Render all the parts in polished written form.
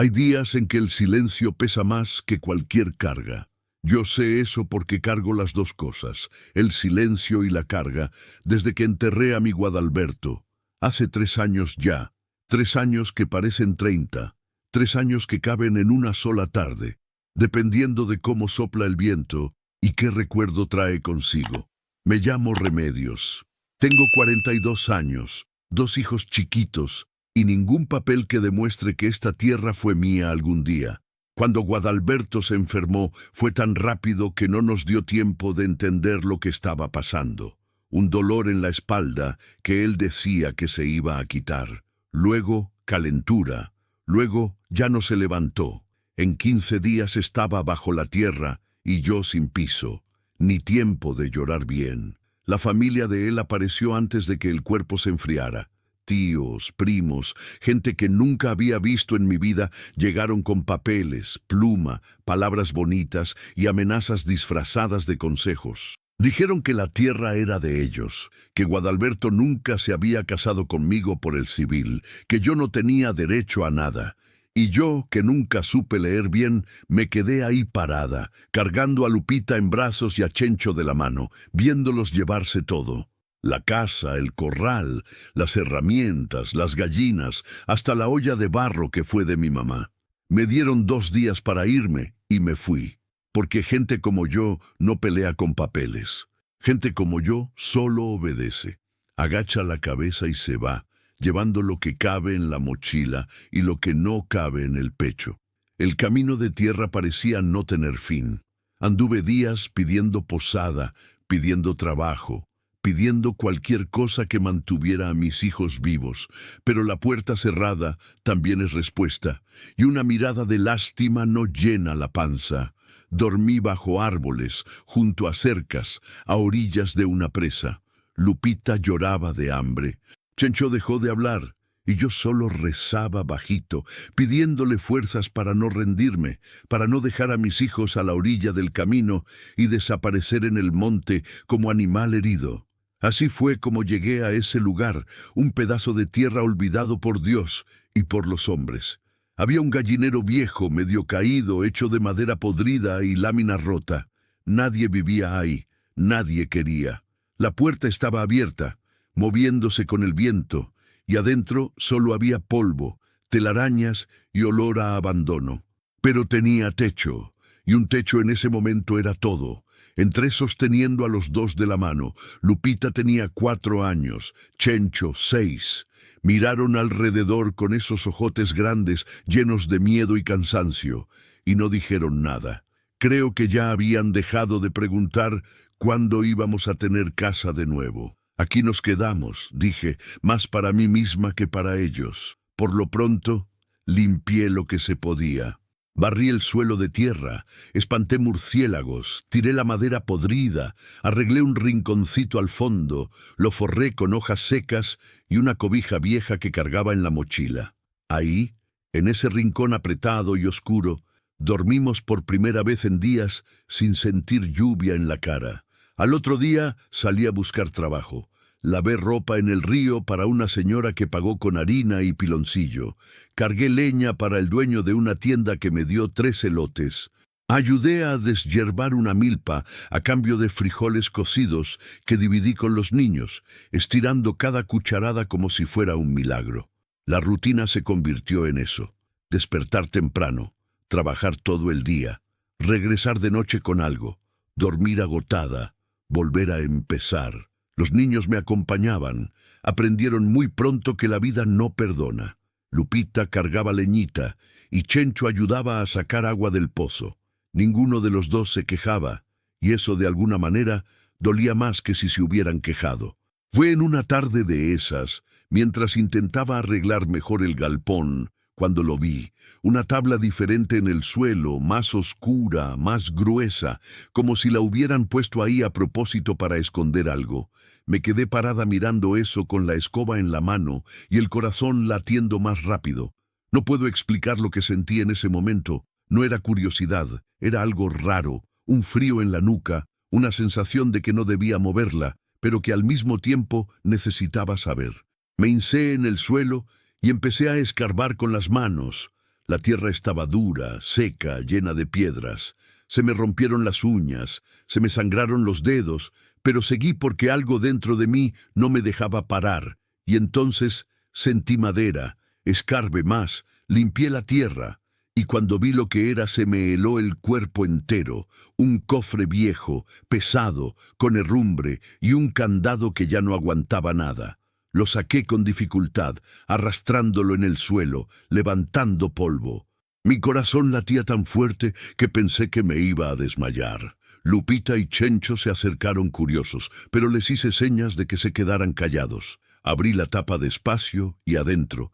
Hay días en que el silencio pesa más que cualquier carga. Yo sé eso porque cargo las dos cosas, el silencio y la carga, desde que enterré a mi Guadalberto. Hace 3 años ya, 3 años que parecen 30, 3 años que caben en una sola tarde, dependiendo de cómo sopla el viento y qué recuerdo trae consigo. Me llamo Remedios. Tengo 42 años, 2 hijos chiquitos y ningún papel que demuestre que esta tierra fue mía algún día. Cuando Guadalberto se enfermó, fue tan rápido que no nos dio tiempo de entender lo que estaba pasando. Un dolor en la espalda que él decía que se iba a quitar. Luego, calentura. Luego, ya no se levantó. En 15 días estaba bajo la tierra y yo sin piso. Ni tiempo de llorar bien. La familia de él apareció antes de que el cuerpo se enfriara. Tíos, primos, gente que nunca había visto en mi vida, llegaron con papeles, pluma, palabras bonitas y amenazas disfrazadas de consejos. Dijeron que la tierra era de ellos, que Guadalberto nunca se había casado conmigo por el civil, que yo no tenía derecho a nada. Y yo, que nunca supe leer bien, me quedé ahí parada, cargando a Lupita en brazos y a Chencho de la mano, viéndolos llevarse todo. La casa, el corral, las herramientas, las gallinas, hasta la olla de barro que fue de mi mamá. Me dieron 2 días para irme y me fui, porque gente como yo no pelea con papeles. Gente como yo solo obedece. Agacha la cabeza y se va, llevando lo que cabe en la mochila y lo que no cabe en el pecho. El camino de tierra parecía no tener fin. Anduve días pidiendo posada, pidiendo trabajo, pidiendo cualquier cosa que mantuviera a mis hijos vivos, pero la puerta cerrada también es respuesta, y una mirada de lástima no llena la panza. Dormí bajo árboles, junto a cercas, a orillas de una presa. Lupita lloraba de hambre. Chencho dejó de hablar, y yo solo rezaba bajito, pidiéndole fuerzas para no rendirme, para no dejar a mis hijos a la orilla del camino y desaparecer en el monte como animal herido. Así fue como llegué a ese lugar, un pedazo de tierra olvidado por Dios y por los hombres. Había un gallinero viejo, medio caído, hecho de madera podrida y lámina rota. Nadie vivía ahí, nadie quería. La puerta estaba abierta, moviéndose con el viento, y adentro solo había polvo, telarañas y olor a abandono. Pero tenía techo, y un techo en ese momento era todo. Entré sosteniendo a los 2 de la mano. Lupita tenía 4 años, Chencho 6. Miraron alrededor con esos ojotes grandes, llenos de miedo y cansancio, y no dijeron nada. Creo que ya habían dejado de preguntar cuándo íbamos a tener casa de nuevo. Aquí nos quedamos, dije, más para mí misma que para ellos. Por lo pronto, limpié lo que se podía. Barrí el suelo de tierra, espanté murciélagos, tiré la madera podrida, arreglé un rinconcito al fondo, lo forré con hojas secas y una cobija vieja que cargaba en la mochila. Ahí, en ese rincón apretado y oscuro, dormimos por primera vez en días sin sentir lluvia en la cara. Al otro día salí a buscar trabajo. Lavé ropa en el río para una señora que pagó con harina y piloncillo. Cargué leña para el dueño de una tienda que me dio 3 elotes. Ayudé a deshiervar una milpa a cambio de frijoles cocidos que dividí con los niños, estirando cada cucharada como si fuera un milagro. La rutina se convirtió en eso. Despertar temprano, trabajar todo el día, regresar de noche con algo, dormir agotada, volver a empezar. Los niños me acompañaban. Aprendieron muy pronto que la vida no perdona. Lupita cargaba leñita y Chencho ayudaba a sacar agua del pozo. Ninguno de los 2 se quejaba, y eso de alguna manera dolía más que si se hubieran quejado. Fue en una tarde de esas, mientras intentaba arreglar mejor el galpón, cuando lo vi, una tabla diferente en el suelo, más oscura, más gruesa, como si la hubieran puesto ahí a propósito para esconder algo. Me quedé parada mirando eso con la escoba en la mano y el corazón latiendo más rápido. No puedo explicar lo que sentí en ese momento. No era curiosidad, era algo raro, un frío en la nuca, una sensación de que no debía moverla, pero que al mismo tiempo necesitaba saber. Me hincé en el suelo y empecé a escarbar con las manos. La tierra estaba dura, seca, llena de piedras. Se me rompieron las uñas, se me sangraron los dedos, pero seguí porque algo dentro de mí no me dejaba parar. Y entonces sentí madera, escarbe más, limpié la tierra. Y cuando vi lo que era, se me heló el cuerpo entero, un cofre viejo, pesado, con herrumbre y un candado que ya no aguantaba nada. Lo saqué con dificultad, arrastrándolo en el suelo, levantando polvo. Mi corazón latía tan fuerte que pensé que me iba a desmayar. Lupita y Chencho se acercaron curiosos, pero les hice señas de que se quedaran callados. Abrí la tapa despacio y adentro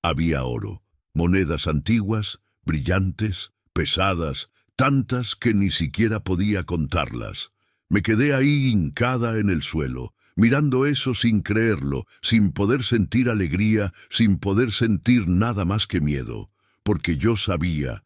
había oro. Monedas antiguas, brillantes, pesadas, tantas que ni siquiera podía contarlas. Me quedé ahí hincada en el suelo, mirando eso sin creerlo, sin poder sentir alegría, sin poder sentir nada más que miedo. Porque yo sabía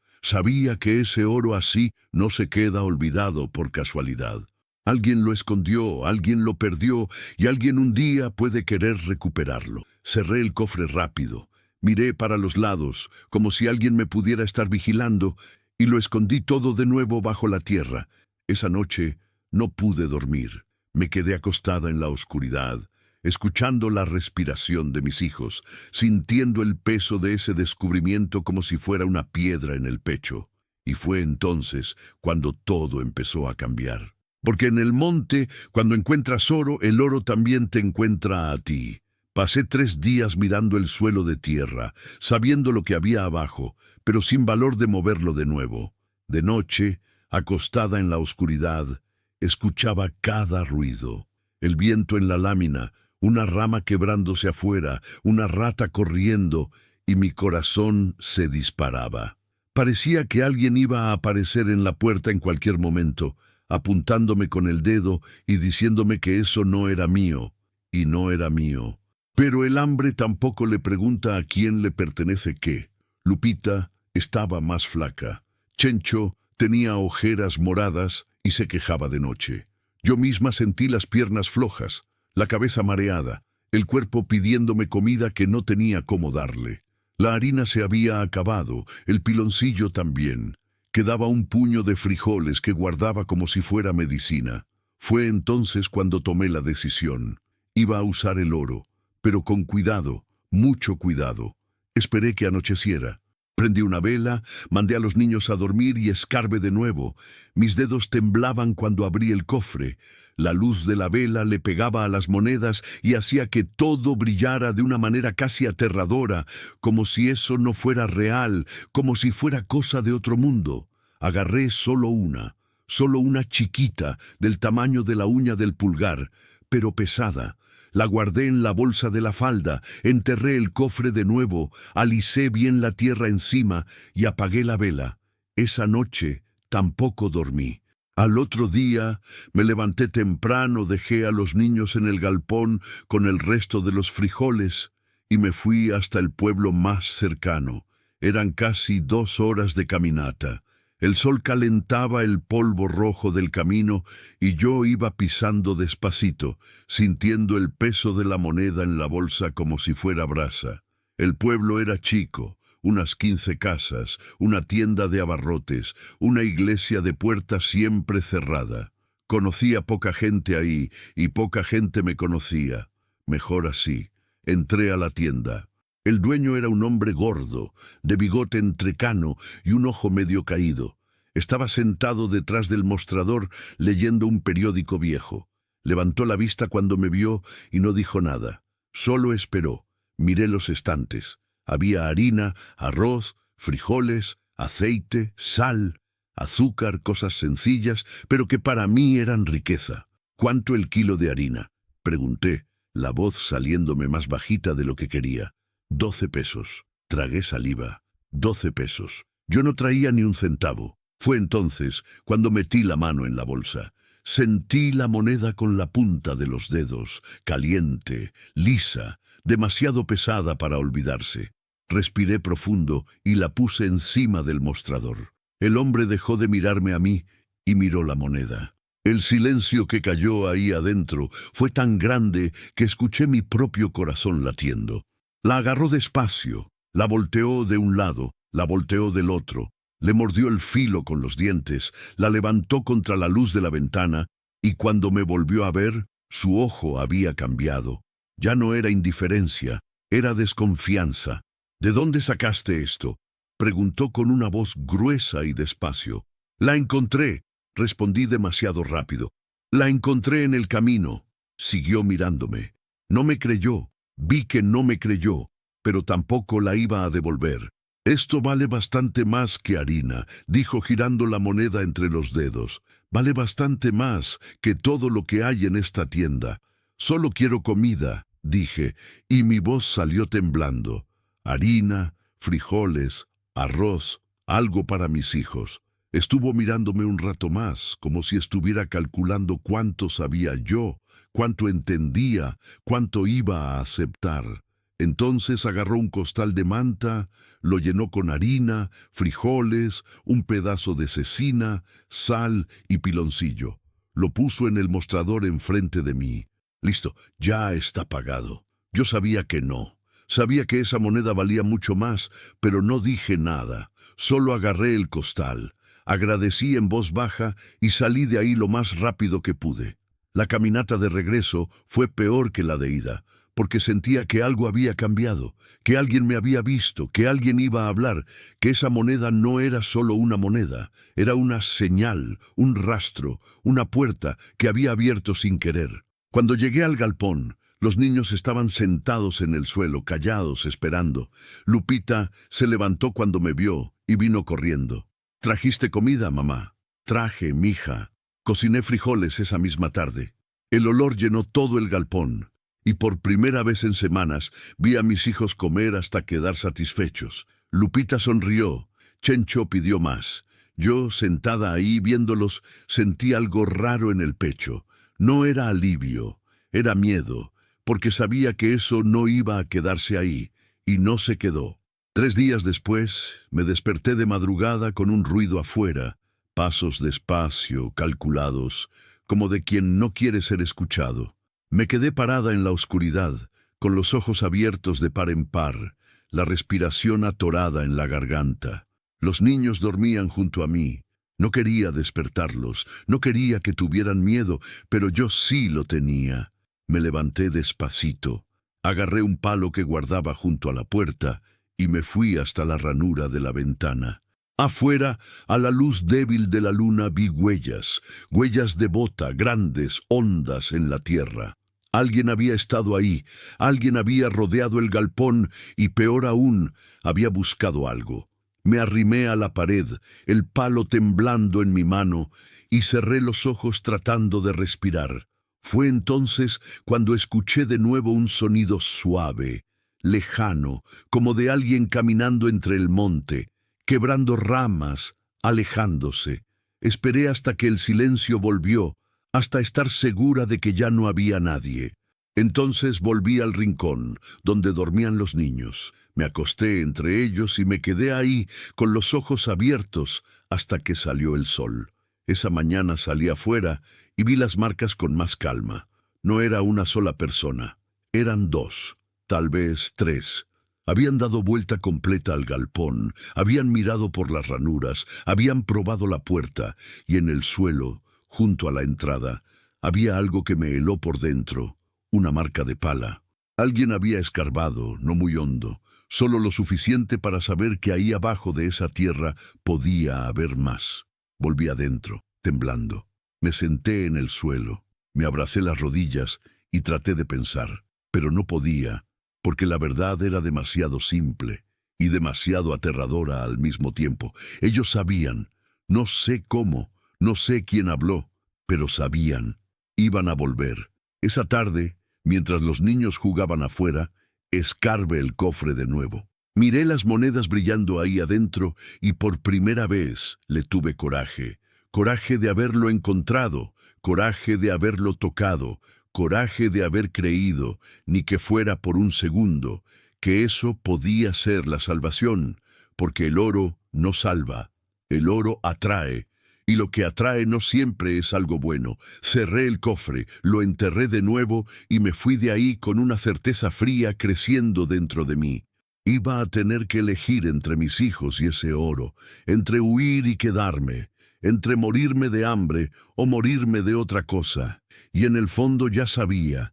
que ese oro así no se queda olvidado por casualidad. Alguien lo escondió, alguien lo perdió, y alguien un día puede querer recuperarlo. Cerré el cofre rápido. Miré para los lados, como si alguien me pudiera estar vigilando, y lo escondí todo de nuevo bajo la tierra. Esa noche no pude dormir. Me quedé acostada en la oscuridad, escuchando la respiración de mis hijos, sintiendo el peso de ese descubrimiento como si fuera una piedra en el pecho. Y fue entonces cuando todo empezó a cambiar. Porque en el monte, cuando encuentras oro, el oro también te encuentra a ti. Pasé 3 días mirando el suelo de tierra, sabiendo lo que había abajo, pero sin valor de moverlo de nuevo. De noche, acostada en la oscuridad, escuchaba cada ruido. El viento en la lámina, una rama quebrándose afuera, una rata corriendo, y mi corazón se disparaba. Parecía que alguien iba a aparecer en la puerta en cualquier momento, apuntándome con el dedo y diciéndome que eso no era mío, y no era mío. Pero el hambre tampoco le pregunta a quién le pertenece qué. Lupita estaba más flaca. Chencho tenía ojeras moradas y se quejaba de noche. Yo misma sentí las piernas flojas, la cabeza mareada, el cuerpo pidiéndome comida que no tenía cómo darle. La harina se había acabado, el piloncillo también. Quedaba un puño de frijoles que guardaba como si fuera medicina. Fue entonces cuando tomé la decisión. Iba a usar el oro, pero con cuidado, mucho cuidado. Esperé que anocheciera. Prendí una vela, mandé a los niños a dormir y escarbé de nuevo. Mis dedos temblaban cuando abrí el cofre. La luz de la vela le pegaba a las monedas y hacía que todo brillara de una manera casi aterradora, como si eso no fuera real, como si fuera cosa de otro mundo. Agarré solo una chiquita, del tamaño de la uña del pulgar, pero pesada. La guardé en la bolsa de la falda, enterré el cofre de nuevo, alisé bien la tierra encima y apagué la vela. Esa noche tampoco dormí. Al otro día me levanté temprano, dejé a los niños en el galpón con el resto de los frijoles y me fui hasta el pueblo más cercano. Eran casi 2 horas de caminata. El sol calentaba el polvo rojo del camino y yo iba pisando despacito, sintiendo el peso de la moneda en la bolsa como si fuera brasa. El pueblo era chico, unas 15 casas, una tienda de abarrotes, una iglesia de puerta siempre cerrada. Conocía poca gente ahí y poca gente me conocía. Mejor así. Entré a la tienda. El dueño era un hombre gordo, de bigote entrecano y un ojo medio caído. Estaba sentado detrás del mostrador leyendo un periódico viejo. Levantó la vista cuando me vio y no dijo nada. Solo esperó. Miré los estantes. Había harina, arroz, frijoles, aceite, sal, azúcar, cosas sencillas, pero que para mí eran riqueza. ¿Cuánto el kilo de harina?, pregunté, la voz saliéndome más bajita de lo que quería. 12 pesos. Tragué saliva. 12 pesos. Yo no traía ni un centavo. Fue entonces cuando metí la mano en la bolsa. Sentí la moneda con la punta de los dedos, caliente, lisa, demasiado pesada para olvidarse. Respiré profundo y la puse encima del mostrador. El hombre dejó de mirarme a mí y miró la moneda. El silencio que cayó ahí adentro fue tan grande que escuché mi propio corazón latiendo. La agarró despacio, La volteó de un lado, la volteó del otro, le mordió el filo con los dientes, la levantó contra la luz de la ventana, y cuando me volvió a ver, su ojo había cambiado. Ya no era indiferencia, era desconfianza. ¿De dónde sacaste esto?, preguntó con una voz gruesa y despacio. La encontré, respondí demasiado rápido. La encontré en el camino. Siguió mirándome. No me creyó, vi que no me creyó, pero tampoco la iba a devolver. Esto vale bastante más que harina, dijo girando la moneda entre los dedos. Vale bastante más que todo lo que hay en esta tienda. Solo quiero comida, dije, y mi voz salió temblando. Harina, frijoles, arroz, algo para mis hijos. Estuvo mirándome un rato más, como si estuviera calculando cuánto sabía yo, cuánto entendía, cuánto iba a aceptar. Entonces agarró un costal de manta, lo llenó con harina, frijoles, un pedazo de cecina, sal y piloncillo. Lo puso en el mostrador enfrente de mí. Listo, ya está pagado. Yo sabía que no. Sabía que esa moneda valía mucho más, pero no dije nada. Solo agarré el costal. Agradecí en voz baja y salí de ahí lo más rápido que pude. La caminata de regreso fue peor que la de ida, porque sentía que algo había cambiado, que alguien me había visto, que alguien iba a hablar, que esa moneda no era solo una moneda, era una señal, un rastro, una puerta que había abierto sin querer. Cuando llegué al galpón, los niños estaban sentados en el suelo, callados, esperando. Lupita se levantó cuando me vio y vino corriendo. ¿Trajiste comida, mamá? Traje, mija. Cociné frijoles esa misma tarde. El olor llenó todo el galpón, y por primera vez en semanas vi a mis hijos comer hasta quedar satisfechos. Lupita sonrió. Chencho pidió más. Yo, sentada ahí viéndolos, sentí algo raro en el pecho. No era alivio, era miedo, porque sabía que eso no iba a quedarse ahí, y no se quedó. 3 días después, me desperté de madrugada con un ruido afuera, pasos despacio, calculados, como de quien no quiere ser escuchado. Me quedé parada en la oscuridad, con los ojos abiertos de par en par, la respiración atorada en la garganta. Los niños dormían junto a mí. No quería despertarlos, no quería que tuvieran miedo, pero yo sí lo tenía. Me levanté despacito, agarré un palo que guardaba junto a la puerta y me fui hasta la ranura de la ventana. Afuera, a la luz débil de la luna, vi huellas, huellas de bota, grandes, hondas en la tierra. Alguien había estado ahí, alguien había rodeado el galpón y, peor aún, había buscado algo. Me arrimé a la pared, el palo temblando en mi mano, y cerré los ojos tratando de respirar. Fue entonces cuando escuché de nuevo un sonido suave, lejano, como de alguien caminando entre el monte, quebrando ramas, alejándose. Esperé hasta que el silencio volvió, hasta estar segura de que ya no había nadie. Entonces volví al rincón, donde dormían los niños. Me acosté entre ellos y me quedé ahí, con los ojos abiertos, hasta que salió el sol. Esa mañana salí afuera y vi las marcas con más calma. No era una sola persona, eran 2, tal vez 3. Habían dado vuelta completa al galpón, habían mirado por las ranuras, habían probado la puerta, y en el suelo, junto a la entrada, había algo que me heló por dentro, una marca de pala. Alguien había escarbado, no muy hondo, solo lo suficiente para saber que ahí abajo de esa tierra podía haber más. Volví adentro, temblando. Me senté en el suelo, me abracé las rodillas y traté de pensar, pero no podía, porque la verdad era demasiado simple y demasiado aterradora al mismo tiempo. Ellos sabían, no sé cómo, no sé quién habló, pero sabían, iban a volver. Esa tarde, mientras los niños jugaban afuera, escarbé el cofre de nuevo. Miré las monedas brillando ahí adentro y por primera vez le tuve coraje. Coraje de haberlo encontrado, coraje de haberlo tocado, coraje de haber creído, ni que fuera por un segundo, que eso podía ser la salvación, porque el oro no salva, el oro atrae, y lo que atrae no siempre es algo bueno. Cerré el cofre, lo enterré de nuevo y me fui de ahí con una certeza fría creciendo dentro de mí. Iba a tener que elegir entre mis hijos y ese oro, entre huir y quedarme, entre morirme de hambre o morirme de otra cosa. Y en el fondo ya sabía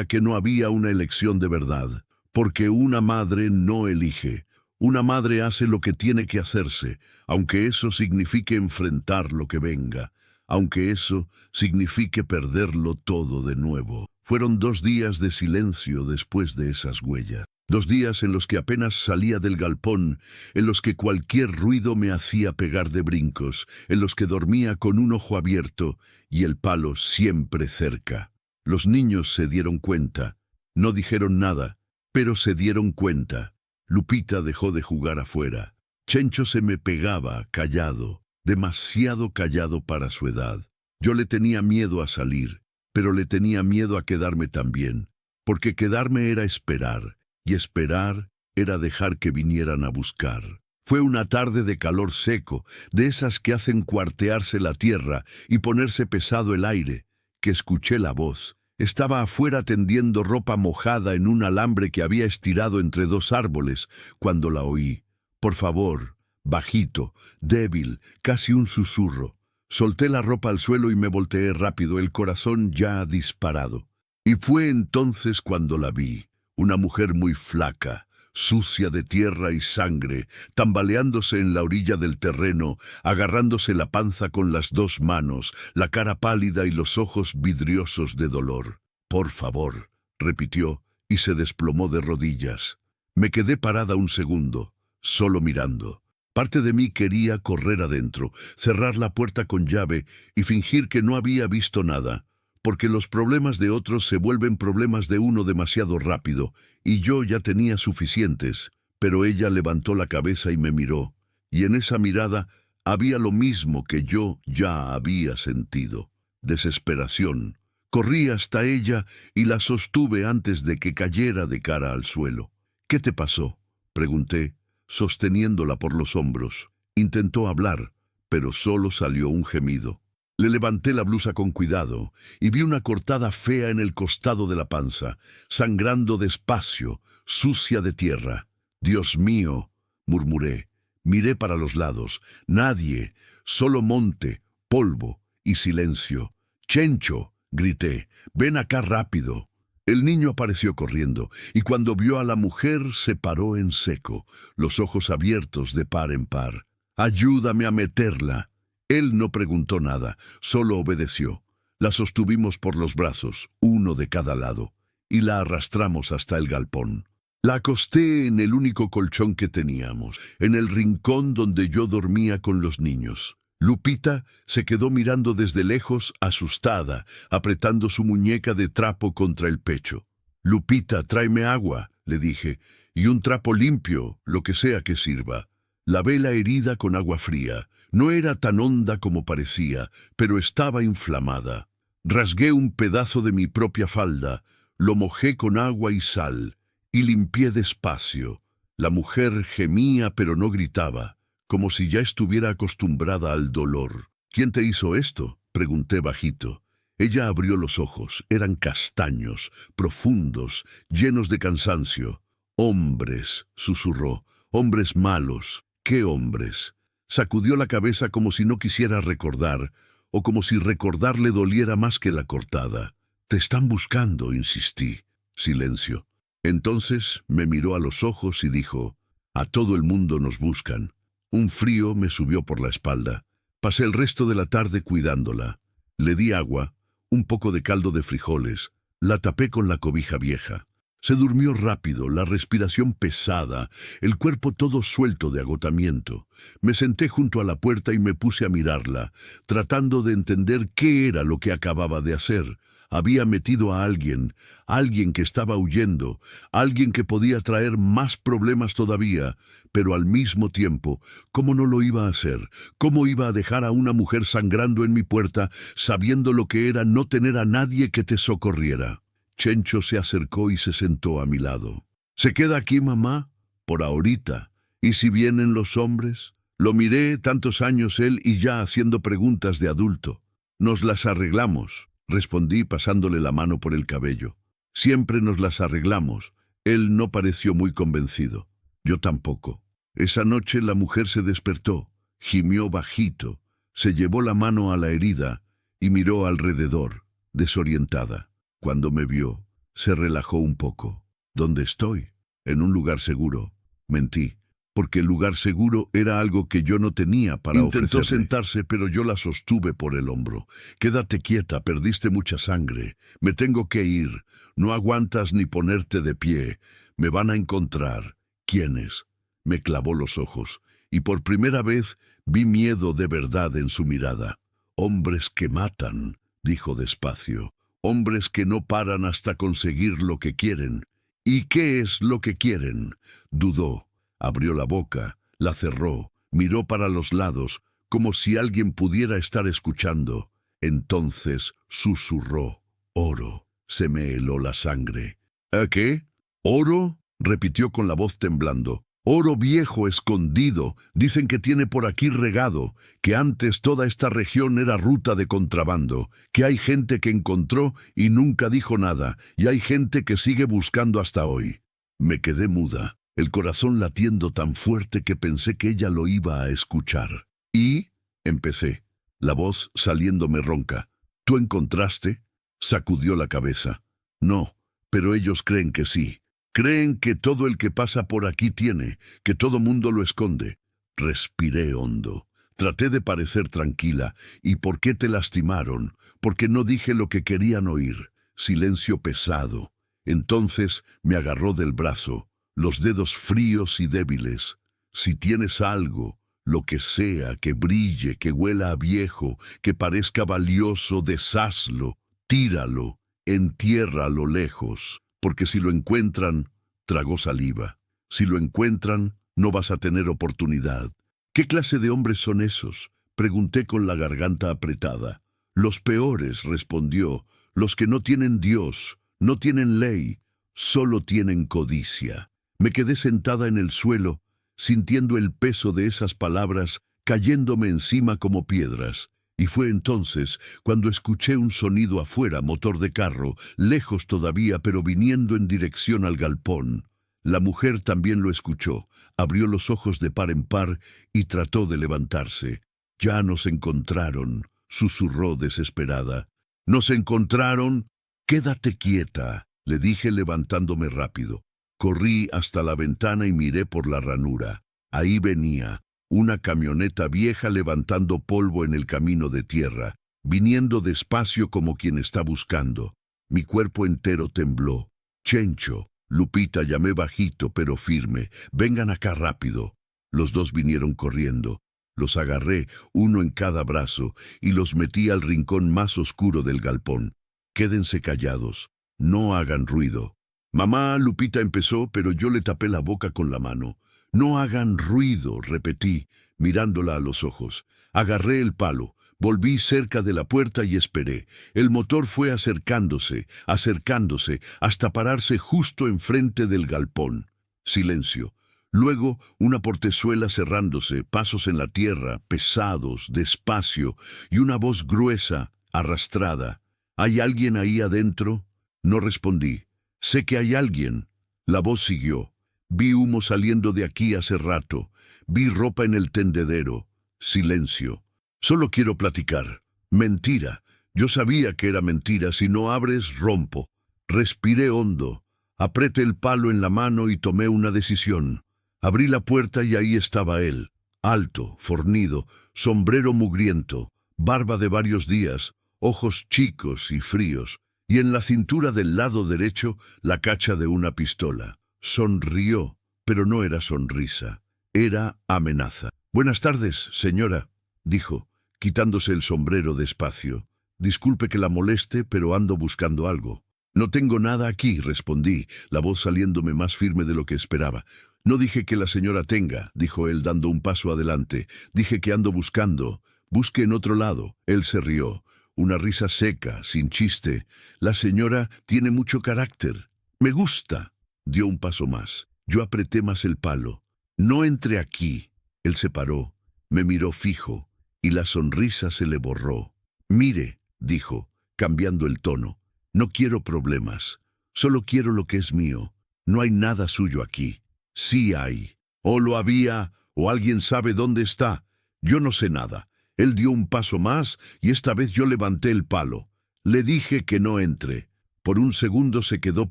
que no había una elección de verdad, porque una madre no elige. Una madre hace lo que tiene que hacerse, aunque eso signifique enfrentar lo que venga, aunque eso signifique perderlo todo de nuevo. Fueron 2 días de silencio después de esas huellas. 2 días en los que apenas salía del galpón, en los que cualquier ruido me hacía pegar de brincos, en los que dormía con un ojo abierto y el palo siempre cerca. Los niños se dieron cuenta. No dijeron nada, pero se dieron cuenta. Lupita dejó de jugar afuera. Chencho se me pegaba, callado, demasiado callado para su edad. Yo le tenía miedo a salir, pero le tenía miedo a quedarme también, porque quedarme era esperar, y esperar era dejar que vinieran a buscar. Fue una tarde de calor seco, de esas que hacen cuartearse la tierra y ponerse pesado el aire, que escuché la voz. Estaba afuera tendiendo ropa mojada en un alambre que había estirado entre 2 árboles, cuando la oí. Por favor, bajito, débil, casi un susurro. Solté la ropa al suelo y me volteé rápido, el corazón ya disparado. Y fue entonces cuando la vi, una mujer muy flaca, sucia de tierra y sangre, tambaleándose en la orilla del terreno, agarrándose la panza con las 2 manos, la cara pálida y los ojos vidriosos de dolor. «Por favor», repitió, y se desplomó de rodillas. Me quedé parada un segundo, solo mirando. Parte de mí quería correr adentro, cerrar la puerta con llave y fingir que no había visto nada, porque los problemas de otros se vuelven problemas de uno demasiado rápido, y yo ya tenía suficientes. Pero ella levantó la cabeza y me miró, y en esa mirada había lo mismo que yo ya había sentido: desesperación. Corrí hasta ella y la sostuve antes de que cayera de cara al suelo. «¿Qué te pasó?», pregunté, sosteniéndola por los hombros. Intentó hablar, pero solo salió un gemido. Le levanté la blusa con cuidado y vi una cortada fea en el costado de la panza, sangrando despacio, sucia de tierra. «Dios mío», murmuré. Miré para los lados. Nadie, solo monte, polvo y silencio. «Chencho», grité, «ven acá rápido». El niño apareció corriendo, y cuando vio a la mujer se paró en seco, los ojos abiertos de par en par. «Ayúdame a meterla». Él no preguntó nada, solo obedeció. La sostuvimos por los brazos, uno de cada lado, y la arrastramos hasta el galpón. La acosté en el único colchón que teníamos, en el rincón donde yo dormía con los niños. Lupita se quedó mirando desde lejos, asustada, apretando su muñeca de trapo contra el pecho. «Lupita, tráeme agua», le dije, «y un trapo limpio, lo que sea que sirva». Lavé la herida con agua fría. No era tan honda como parecía, pero estaba inflamada. Rasgué un pedazo de mi propia falda, lo mojé con agua y sal, y limpié despacio. La mujer gemía pero no gritaba, como si ya estuviera acostumbrada al dolor. «¿Quién te hizo esto?», pregunté bajito. Ella abrió los ojos. Eran castaños, profundos, llenos de cansancio. «Hombres», susurró, «hombres malos». «¿Qué hombres?». Sacudió la cabeza como si no quisiera recordar, o como si recordar le doliera más que la cortada. «Te están buscando», insistí. Silencio. Entonces me miró a los ojos y dijo: «A todo el mundo nos buscan». Un frío me subió por la espalda. Pasé el resto de la tarde cuidándola. Le di agua, un poco de caldo de frijoles, la tapé con la cobija vieja. Se durmió rápido, la respiración pesada, el cuerpo todo suelto de agotamiento. Me senté junto a la puerta y me puse a mirarla, tratando de entender qué era lo que acababa de hacer. Había metido a alguien que estaba huyendo, alguien que podía traer más problemas todavía, pero al mismo tiempo, ¿cómo no lo iba a hacer? ¿Cómo iba a dejar a una mujer sangrando en mi puerta, sabiendo lo que era no tener a nadie que te socorriera? Chencho se acercó y se sentó a mi lado. «¿Se queda aquí, mamá?». «Por ahorita. ¿Y si vienen los hombres?». Lo miré, tantos años él y ya haciendo preguntas de adulto. «Nos las arreglamos», respondí pasándole la mano por el cabello. «Siempre nos las arreglamos». Él no pareció muy convencido. Yo tampoco. Esa noche la mujer se despertó, gimió bajito, se llevó la mano a la herida y miró alrededor, desorientada. Cuando me vio, se relajó un poco. ¿Dónde estoy? En un lugar seguro. Mentí, porque el lugar seguro era algo que yo no tenía para ofrecerle. Intentó sentarse, pero yo la sostuve por el hombro. Quédate quieta, perdiste mucha sangre. Me tengo que ir. No aguantas ni ponerte de pie. Me van a encontrar. ¿Quiénes? Me clavó los ojos, y por primera vez vi miedo de verdad en su mirada. Hombres que matan, dijo despacio. Hombres que no paran hasta conseguir lo que quieren. ¿Y qué es lo que quieren? Dudó. Abrió la boca, la cerró, miró para los lados, como si alguien pudiera estar escuchando. Entonces susurró. Oro. Se me heló la sangre. ¿A qué? ¿Oro? Repitió con la voz temblando. Oro viejo escondido, dicen que tiene por aquí regado, que antes toda esta región era ruta de contrabando, que hay gente que encontró y nunca dijo nada, y hay gente que sigue buscando hasta hoy. Me quedé muda, el corazón latiendo tan fuerte que pensé que ella lo iba a escuchar. Y empecé, la voz saliéndome ronca. ¿Tú encontraste? Sacudió la cabeza. No, pero ellos creen que sí. Creen que todo el que pasa por aquí tiene, que todo mundo lo esconde. Respiré hondo. Traté de parecer tranquila. ¿Y por qué te lastimaron? Porque no dije lo que querían oír. Silencio pesado. Entonces me agarró del brazo, los dedos fríos y débiles. Si tienes algo, lo que sea, que brille, que huela a viejo, que parezca valioso, deshazlo, tíralo, entiérralo lejos. Porque si lo encuentran, tragó saliva. Si lo encuentran, no vas a tener oportunidad. ¿Qué clase de hombres son esos? Pregunté con la garganta apretada. Los peores, respondió, los que no tienen Dios, no tienen ley, solo tienen codicia. Me quedé sentada en el suelo, sintiendo el peso de esas palabras cayéndome encima como piedras. Y fue entonces cuando escuché un sonido afuera, motor de carro, lejos todavía, pero viniendo en dirección al galpón. La mujer también lo escuchó, abrió los ojos de par en par y trató de levantarse. Ya nos encontraron, susurró desesperada. ¿Nos encontraron? Quédate quieta, le dije levantándome rápido. Corrí hasta la ventana y miré por la ranura. Ahí venía. Una camioneta vieja levantando polvo en el camino de tierra, viniendo despacio como quien está buscando. Mi cuerpo entero tembló. Chencho, Lupita, llamé bajito pero firme. Vengan acá rápido. Los dos vinieron corriendo. Los agarré, uno en cada brazo, y los metí al rincón más oscuro del galpón. Quédense callados. No hagan ruido. Mamá, Lupita empezó, pero yo le tapé la boca con la mano. No hagan ruido, repetí, mirándola a los ojos. Agarré el palo, volví cerca de la puerta y esperé. El motor fue acercándose, hasta pararse justo enfrente del galpón. Silencio. Luego, una portezuela cerrándose, pasos en la tierra, pesados, despacio, y una voz gruesa, arrastrada. ¿Hay alguien ahí adentro? No respondí. Sé que hay alguien. La voz siguió. Vi humo saliendo de aquí hace rato. Vi ropa en el tendedero. Silencio. Solo quiero platicar. Mentira. Yo sabía que era mentira. Si no abres, rompo. Respiré hondo. Apreté el palo en la mano y tomé una decisión. Abrí la puerta y ahí estaba él. Alto, fornido, sombrero mugriento, barba de varios días, ojos chicos y fríos, y en la cintura del lado derecho la cacha de una pistola. Sonrió, pero no era sonrisa, era amenaza. «Buenas tardes, señora», dijo, quitándose el sombrero despacio. «Disculpe que la moleste, pero ando buscando algo». «No tengo nada aquí», respondí, la voz saliéndome más firme de lo que esperaba. «No dije que la señora tenga», dijo él dando un paso adelante. «Dije que ando buscando. Busque en otro lado». Él se rió, una risa seca, sin chiste. «La señora tiene mucho carácter. Me gusta». Dio un paso más. Yo apreté más el palo. «No entre aquí». Él se paró, me miró fijo, y la sonrisa se le borró. «Mire», dijo, cambiando el tono, «no quiero problemas. Solo quiero lo que es mío. No hay nada suyo aquí. Sí hay. O lo había, o alguien sabe dónde está. Yo no sé nada. Él dio un paso más y esta vez yo levanté el palo. Le dije que no entre. Por un segundo se quedó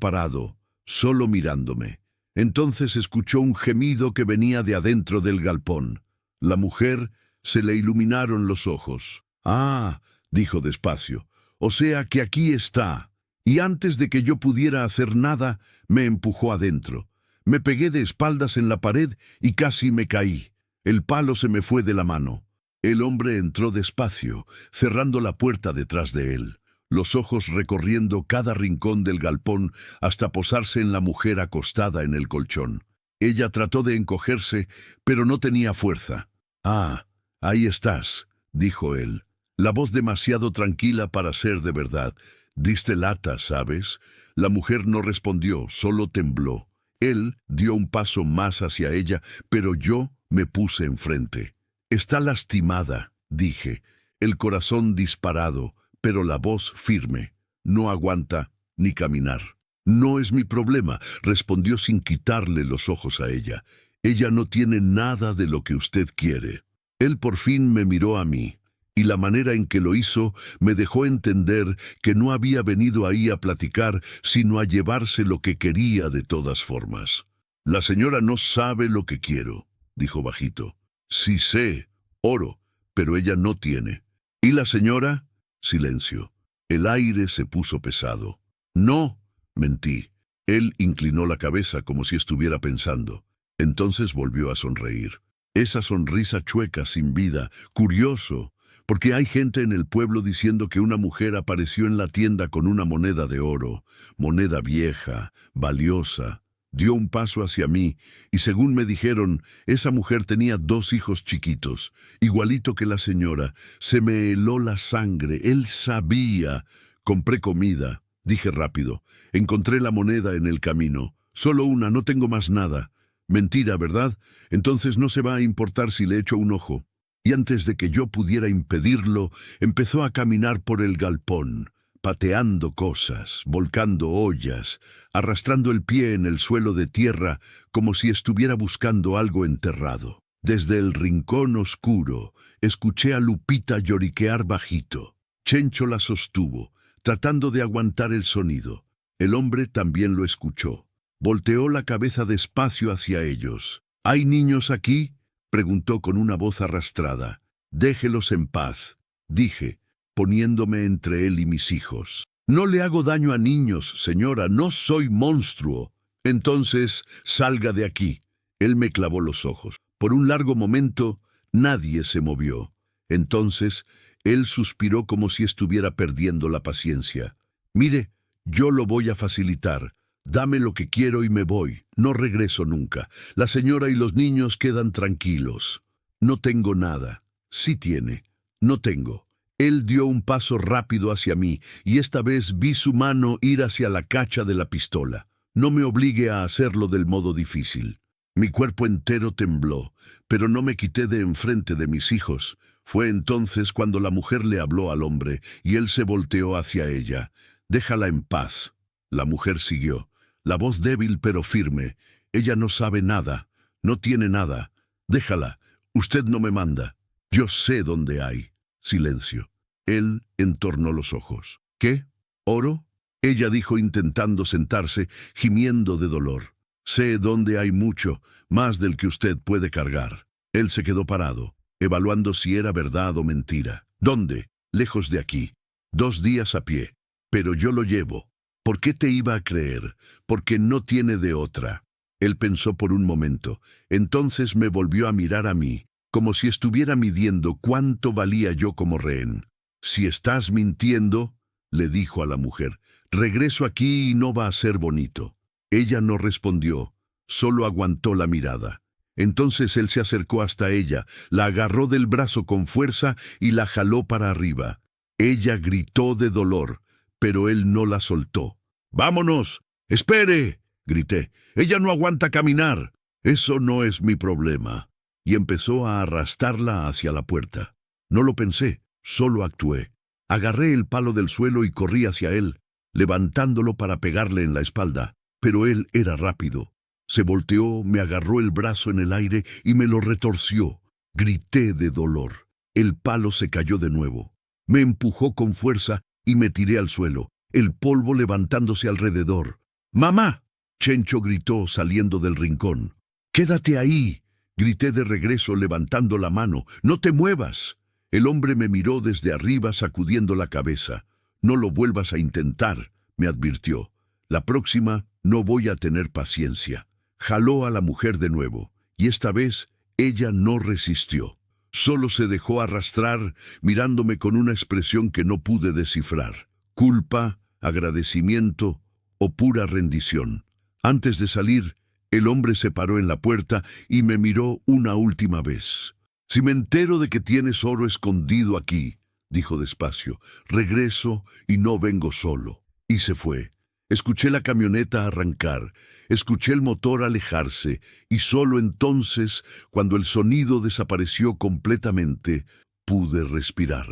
parado, solo mirándome. Entonces escuchó un gemido que venía de adentro del galpón. La mujer se le iluminaron los ojos. «Ah», dijo despacio, «o sea que aquí está». Y antes de que yo pudiera hacer nada, me empujó adentro. Me pegué de espaldas en la pared y casi me caí. El palo se me fue de la mano. El hombre entró despacio, cerrando la puerta detrás de él, los ojos recorriendo cada rincón del galpón hasta posarse en la mujer acostada en el colchón. Ella trató de encogerse, pero no tenía fuerza. «Ah, ahí estás», dijo él, la voz demasiado tranquila para ser de verdad. «Diste lata, ¿sabes?». La mujer no respondió, solo tembló. Él dio un paso más hacia ella, pero yo me puse enfrente. «Está lastimada», dije, el corazón disparado, pero la voz firme. «No aguanta ni caminar». «No es mi problema», respondió sin quitarle los ojos a ella. «Ella no tiene nada de lo que usted quiere». Él por fin me miró a mí, y la manera en que lo hizo me dejó entender que no había venido ahí a platicar, sino a llevarse lo que quería de todas formas. «La señora no sabe lo que quiero», dijo bajito. «Sí sé, oro, pero ella no tiene». «¿Y la señora?». Silencio. El aire se puso pesado. «No», mentí. Él inclinó la cabeza como si estuviera pensando. Entonces volvió a sonreír. Esa sonrisa chueca, sin vida, curioso, porque hay gente en el pueblo diciendo que una mujer apareció en la tienda con una moneda de oro, moneda vieja, valiosa. Dio un paso hacia mí y según me dijeron, esa mujer tenía 2 hijos chiquitos, igualito que la señora. Se me heló la sangre, él sabía. Compré comida, dije rápido. Encontré la moneda en el camino. Solo una, no tengo más nada. Mentira, ¿verdad? Entonces no se va a importar si le echo un ojo. Y antes de que yo pudiera impedirlo, empezó a caminar por el galpón, pateando cosas, volcando ollas, arrastrando el pie en el suelo de tierra como si estuviera buscando algo enterrado. Desde el rincón oscuro, escuché a Lupita lloriquear bajito. Chencho la sostuvo, tratando de aguantar el sonido. El hombre también lo escuchó. Volteó la cabeza despacio hacia ellos. «¿Hay niños aquí?», preguntó con una voz arrastrada. «Déjelos en paz», dije, poniéndome entre él y mis hijos. «No le hago daño a niños, señora, no soy monstruo». «Entonces, salga de aquí». Él me clavó los ojos. Por un largo momento, nadie se movió. Entonces, él suspiró como si estuviera perdiendo la paciencia. «Mire, yo lo voy a facilitar. Dame lo que quiero y me voy. No regreso nunca. La señora y los niños quedan tranquilos». «No tengo nada». «Sí tiene». «No tengo». Él dio un paso rápido hacia mí, y esta vez vi su mano ir hacia la cacha de la pistola. No me obligue a hacerlo del modo difícil. Mi cuerpo entero tembló, pero no me quité de enfrente de mis hijos. Fue entonces cuando la mujer le habló al hombre, y él se volteó hacia ella. «Déjala en paz». La mujer siguió. La voz débil pero firme. «Ella no sabe nada. No tiene nada. Déjala. Usted no me manda. Yo sé dónde hay». Silencio. Él entornó los ojos. «¿Qué? ¿Oro?». Ella dijo intentando sentarse, gimiendo de dolor. «Sé dónde hay mucho, más del que usted puede cargar». Él se quedó parado, evaluando si era verdad o mentira. «¿Dónde?». «Lejos de aquí. 2 días a pie. Pero yo lo llevo». «¿Por qué te iba a creer?». «Porque no tiene de otra». Él pensó por un momento. Entonces me volvió a mirar a mí, como si estuviera midiendo cuánto valía yo como rehén. «Si estás mintiendo», le dijo a la mujer, «regreso aquí y no va a ser bonito». Ella no respondió, solo aguantó la mirada. Entonces él se acercó hasta ella, la agarró del brazo con fuerza y la jaló para arriba. Ella gritó de dolor, pero él no la soltó. «¡Vámonos! ¡Espere!», grité. «Ella no aguanta caminar». «Eso no es mi problema». Y empezó a arrastrarla hacia la puerta. No lo pensé, solo actué. Agarré el palo del suelo y corrí hacia él, levantándolo para pegarle en la espalda. Pero él era rápido. Se volteó, me agarró el brazo en el aire y me lo retorció. Grité de dolor. El palo se cayó de nuevo. Me empujó con fuerza y me tiré al suelo, el polvo levantándose alrededor. ¡Mamá!, Chencho gritó saliendo del rincón. ¡Quédate ahí!, grité de regreso levantando la mano. ¡No te muevas! El hombre me miró desde arriba sacudiendo la cabeza. No lo vuelvas a intentar, me advirtió. La próxima no voy a tener paciencia. Jaló a la mujer de nuevo, y esta vez ella no resistió. Solo se dejó arrastrar, mirándome con una expresión que no pude descifrar. Culpa, agradecimiento o pura rendición. Antes de salir, el hombre se paró en la puerta y me miró una última vez. «Si me entero de que tienes oro escondido aquí», dijo despacio, «regreso y no vengo solo». Y se fue. Escuché la camioneta arrancar, escuché el motor alejarse, y solo entonces, cuando el sonido desapareció completamente, pude respirar.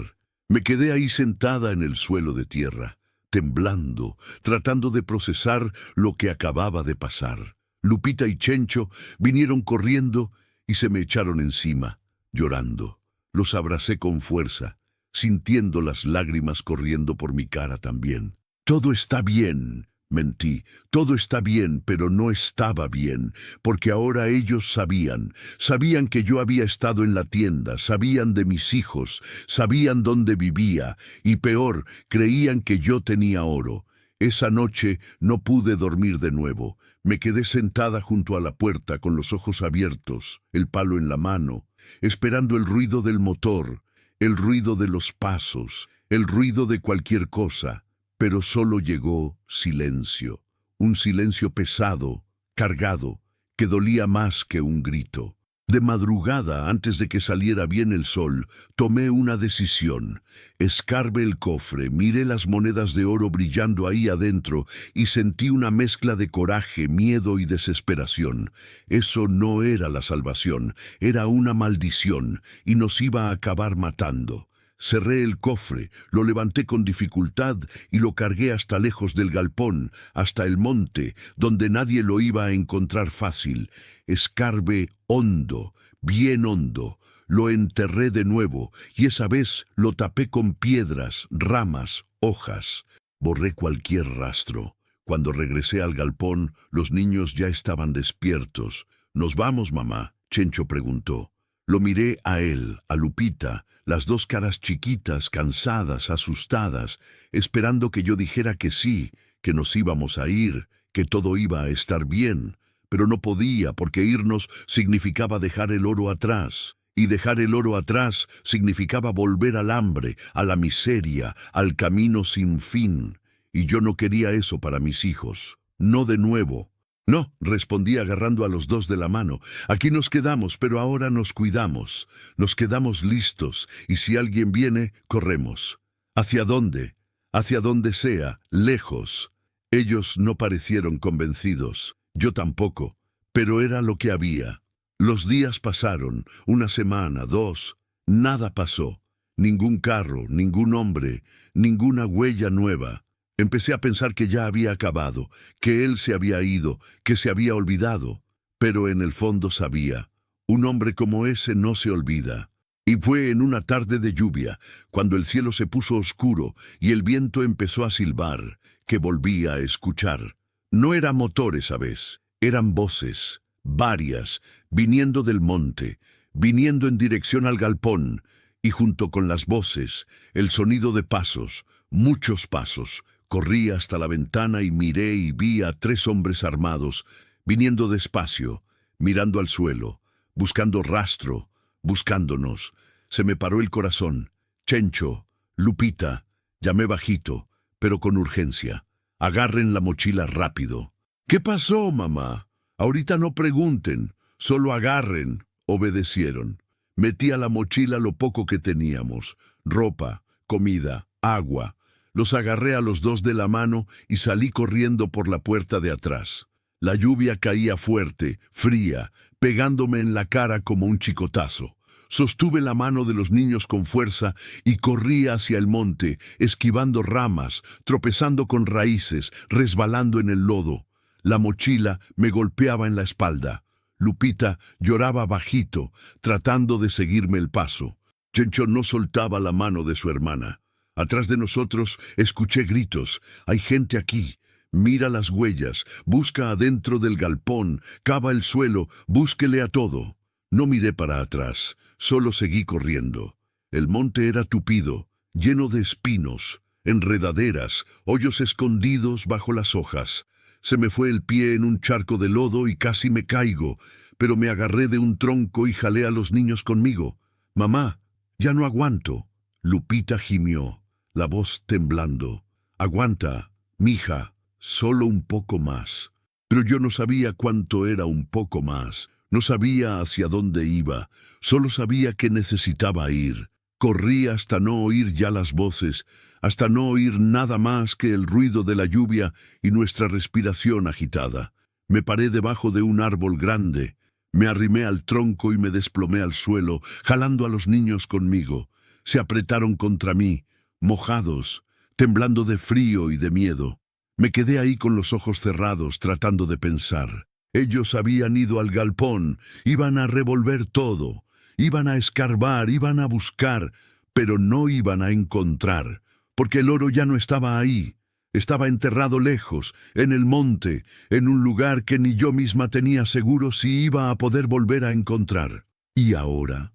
Me quedé ahí sentada en el suelo de tierra, temblando, tratando de procesar lo que acababa de pasar. Lupita y Chencho vinieron corriendo y se me echaron encima, llorando. Los abracé con fuerza, sintiendo las lágrimas corriendo por mi cara también. «Todo está bien», mentí. «Todo está bien», pero no estaba bien, porque ahora ellos sabían que yo había estado en la tienda, sabían de mis hijos, sabían dónde vivía, y peor, creían que yo tenía oro. Esa noche no pude dormir de nuevo. Me quedé sentada junto a la puerta con los ojos abiertos, el palo en la mano, esperando el ruido del motor, el ruido de los pasos, el ruido de cualquier cosa. Pero solo llegó silencio, un silencio pesado, cargado, que dolía más que un grito. De madrugada, antes de que saliera bien el sol, tomé una decisión. Escarbé el cofre, miré las monedas de oro brillando ahí adentro y sentí una mezcla de coraje, miedo y desesperación. Eso no era la salvación, era una maldición y nos iba a acabar matando. Cerré el cofre, lo levanté con dificultad y lo cargué hasta lejos del galpón, hasta el monte, donde nadie lo iba a encontrar fácil. Escarbé hondo, bien hondo. Lo enterré de nuevo y esa vez lo tapé con piedras, ramas, hojas. Borré cualquier rastro. Cuando regresé al galpón, los niños ya estaban despiertos. «¿Nos vamos, mamá?», Chencho preguntó. Lo miré a él, a Lupita, las dos caras chiquitas, cansadas, asustadas, esperando que yo dijera que sí, que nos íbamos a ir, que todo iba a estar bien. Pero no podía, porque irnos significaba dejar el oro atrás. Y dejar el oro atrás significaba volver al hambre, a la miseria, al camino sin fin. Y yo no quería eso para mis hijos. No de nuevo. «No», respondí agarrando a los dos de la mano. «Aquí nos quedamos, pero ahora nos cuidamos. Nos quedamos listos, y si alguien viene, corremos». «¿Hacia dónde?» «Hacia donde sea, lejos». Ellos no parecieron convencidos. Yo tampoco. Pero era lo que había. Los días pasaron, una semana, dos. Nada pasó. Ningún carro, ningún hombre, ninguna huella nueva. Empecé a pensar que ya había acabado, que él se había ido, que se había olvidado. Pero en el fondo sabía, un hombre como ese no se olvida. Y fue en una tarde de lluvia, cuando el cielo se puso oscuro y el viento empezó a silbar, que volví a escuchar. No era motor esa vez, eran voces, varias, viniendo del monte, viniendo en dirección al galpón, y junto con las voces, el sonido de pasos, muchos pasos. Corrí hasta la ventana y miré y vi a 3 hombres armados, viniendo despacio, mirando al suelo, buscando rastro, buscándonos. Se me paró el corazón. «Chencho, Lupita», llamé bajito, pero con urgencia. «Agarren la mochila rápido». «¿Qué pasó, mamá?» «Ahorita no pregunten, solo agarren», obedecieron. Metí a la mochila lo poco que teníamos, ropa, comida, agua. Los agarré a los dos de la mano y salí corriendo por la puerta de atrás. La lluvia caía fuerte, fría, pegándome en la cara como un chicotazo. Sostuve la mano de los niños con fuerza y corrí hacia el monte, esquivando ramas, tropezando con raíces, resbalando en el lodo. La mochila me golpeaba en la espalda. Lupita lloraba bajito, tratando de seguirme el paso. Chencho no soltaba la mano de su hermana. Atrás de nosotros escuché gritos. «Hay gente aquí. Mira las huellas. Busca adentro del galpón. Cava el suelo. Búsquele a todo». No miré para atrás. Solo seguí corriendo. El monte era tupido, lleno de espinos, enredaderas, hoyos escondidos bajo las hojas. Se me fue el pie en un charco de lodo y casi me caigo, pero me agarré de un tronco y jalé a los niños conmigo. «Mamá, ya no aguanto». Lupita gimió, la voz temblando. «Aguanta, mija, solo un poco más». Pero yo no sabía cuánto era un poco más. No sabía hacia dónde iba, solo sabía que necesitaba ir. Corrí hasta no oír ya las voces, hasta no oír nada más que el ruido de la lluvia y nuestra respiración agitada. Me paré debajo de un árbol grande, me arrimé al tronco y me desplomé al suelo, jalando a los niños conmigo. Se apretaron contra mí, mojados, temblando de frío y de miedo. Me quedé ahí con los ojos cerrados, tratando de pensar. Ellos habían ido al galpón, iban a revolver todo, iban a escarbar, iban a buscar, pero no iban a encontrar, porque el oro ya no estaba ahí. Estaba enterrado lejos, en el monte, en un lugar que ni yo misma tenía seguro si iba a poder volver a encontrar. Y ahora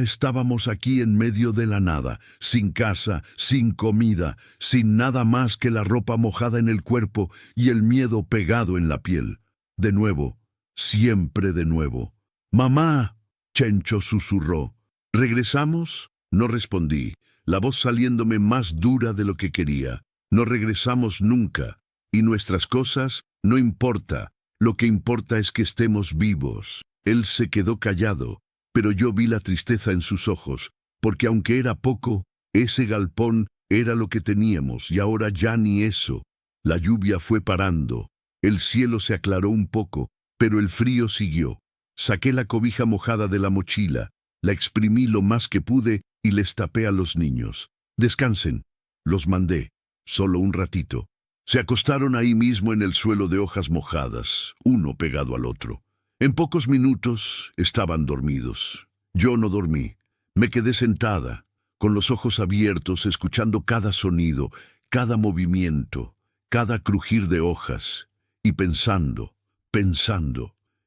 estábamos aquí en medio de la nada, sin casa, sin comida, sin nada más que la ropa mojada en el cuerpo y el miedo pegado en la piel. De nuevo, siempre de nuevo. «Mamá», Chencho susurró. «¿Regresamos?» No respondí, la voz saliéndome más dura de lo que quería. No regresamos nunca, y nuestras cosas no importa. Lo que importa es que estemos vivos. Él se quedó callado, pero yo vi la tristeza en sus ojos, porque aunque era poco, ese galpón era lo que teníamos, y ahora ya ni eso. La lluvia fue parando. El cielo se aclaró un poco, pero el frío siguió. Saqué la cobija mojada de la mochila, la exprimí lo más que pude y les tapé a los niños. «Descansen», los mandé, solo un ratito. Se acostaron ahí mismo en el suelo de hojas mojadas, uno pegado al otro. En pocos minutos estaban dormidos. Yo no dormí. Me quedé sentada, con los ojos abiertos, escuchando cada sonido, cada movimiento, cada crujir de hojas, y pensando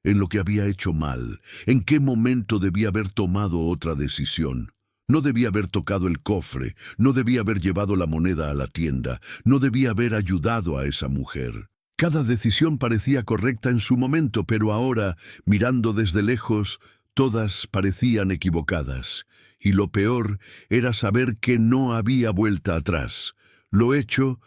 en lo que había hecho mal, en qué momento debía haber tomado otra decisión. No debía haber tocado el cofre, no debía haber llevado la moneda a la tienda, no debía haber ayudado a esa mujer. Cada decisión parecía correcta en su momento, pero ahora, mirando desde lejos, todas parecían equivocadas. Y lo peor era saber que no había vuelta atrás. Lo hecho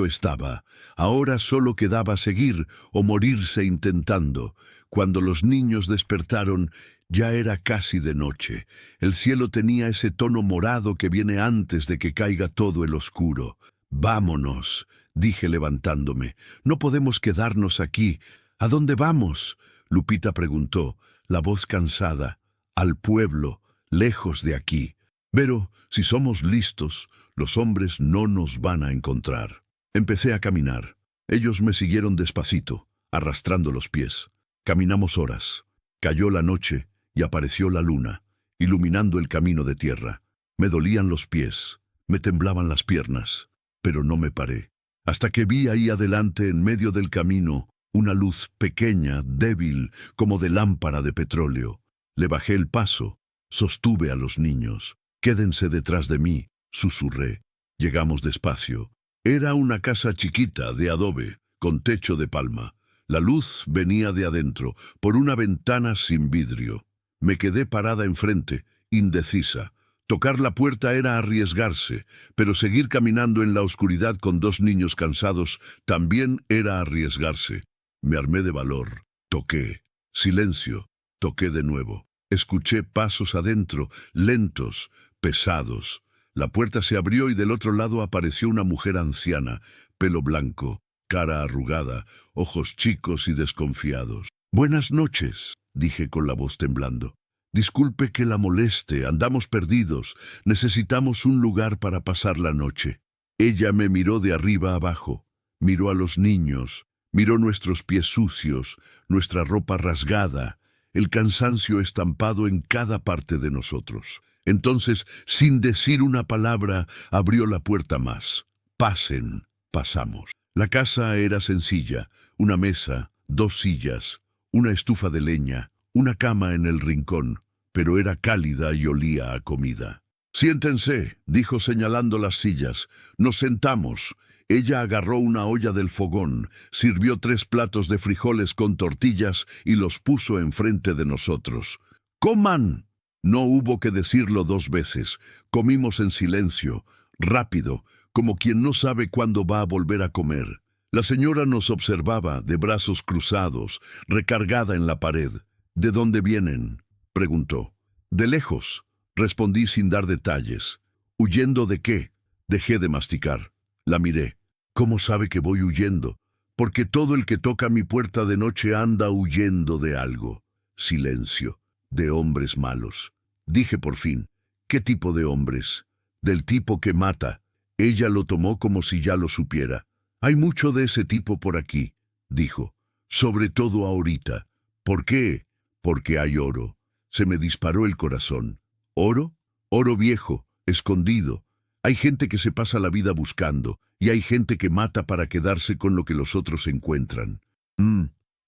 estaba. Ahora solo quedaba seguir o morirse intentando. Cuando los niños despertaron, ya era casi de noche. El cielo tenía ese tono morado que viene antes de que caiga todo el oscuro. «Vámonos», dije levantándome. «No podemos quedarnos aquí». «¿A dónde vamos?», Lupita preguntó, la voz cansada. «Al pueblo, lejos de aquí. Pero, si somos listos, los hombres no nos van a encontrar». Empecé a caminar. Ellos me siguieron despacito, arrastrando los pies. Caminamos horas. Cayó la noche y apareció la luna, iluminando el camino de tierra. Me dolían los pies, me temblaban las piernas, pero no me paré. Hasta que vi ahí adelante, en medio del camino, una luz pequeña, débil, como de lámpara de petróleo. Le bajé el paso, sostuve a los niños. «Quédense detrás de mí», susurré. Llegamos despacio. Era una casa chiquita, de adobe, con techo de palma. La luz venía de adentro, por una ventana sin vidrio. Me quedé parada enfrente, indecisa. Tocar la puerta era arriesgarse, pero seguir caminando en la oscuridad con dos niños cansados también era arriesgarse. Me armé de valor. Toqué. Silencio. Toqué de nuevo. Escuché pasos adentro, lentos, pesados. La puerta se abrió y del otro lado apareció una mujer anciana, pelo blanco, cara arrugada, ojos chicos y desconfiados. «Buenas noches», dije con la voz temblando. «Disculpe que la moleste, andamos perdidos, necesitamos un lugar para pasar la noche». Ella me miró de arriba abajo, miró a los niños, Miró nuestros pies sucios, nuestra ropa rasgada, el cansancio estampado en cada parte de nosotros. Entonces, sin decir una palabra, abrió la puerta más. Pasen, pasamos. La casa era sencilla, una mesa, 2 sillas, una estufa de leña, una cama en el rincón, pero era cálida y olía a comida. Siéntense, dijo señalando las sillas. Nos sentamos. Ella agarró una olla del fogón, sirvió 3 platos de frijoles con tortillas y los puso enfrente de nosotros. ¡Coman! No hubo que decirlo 2 veces. Comimos en silencio, rápido, como quien no sabe cuándo va a volver a comer. La señora nos observaba, de brazos cruzados, recargada en la pared. ¿De dónde vienen?, preguntó. De lejos, respondí sin dar detalles. ¿Huyendo de qué? Dejé de masticar. La miré. ¿Cómo sabe que voy huyendo? Porque todo el que toca mi puerta de noche anda huyendo de algo. Silencio. De hombres malos. Dije por fin. ¿Qué tipo de hombres? Del tipo que mata. Ella lo tomó como si ya lo supiera. Hay mucho de ese tipo por aquí, dijo. Sobre todo ahorita. ¿Por qué? Porque hay oro. Se me disparó el corazón. ¿Oro? Oro viejo, escondido. Hay gente que se pasa la vida buscando, y hay gente que mata para quedarse con lo que los otros encuentran.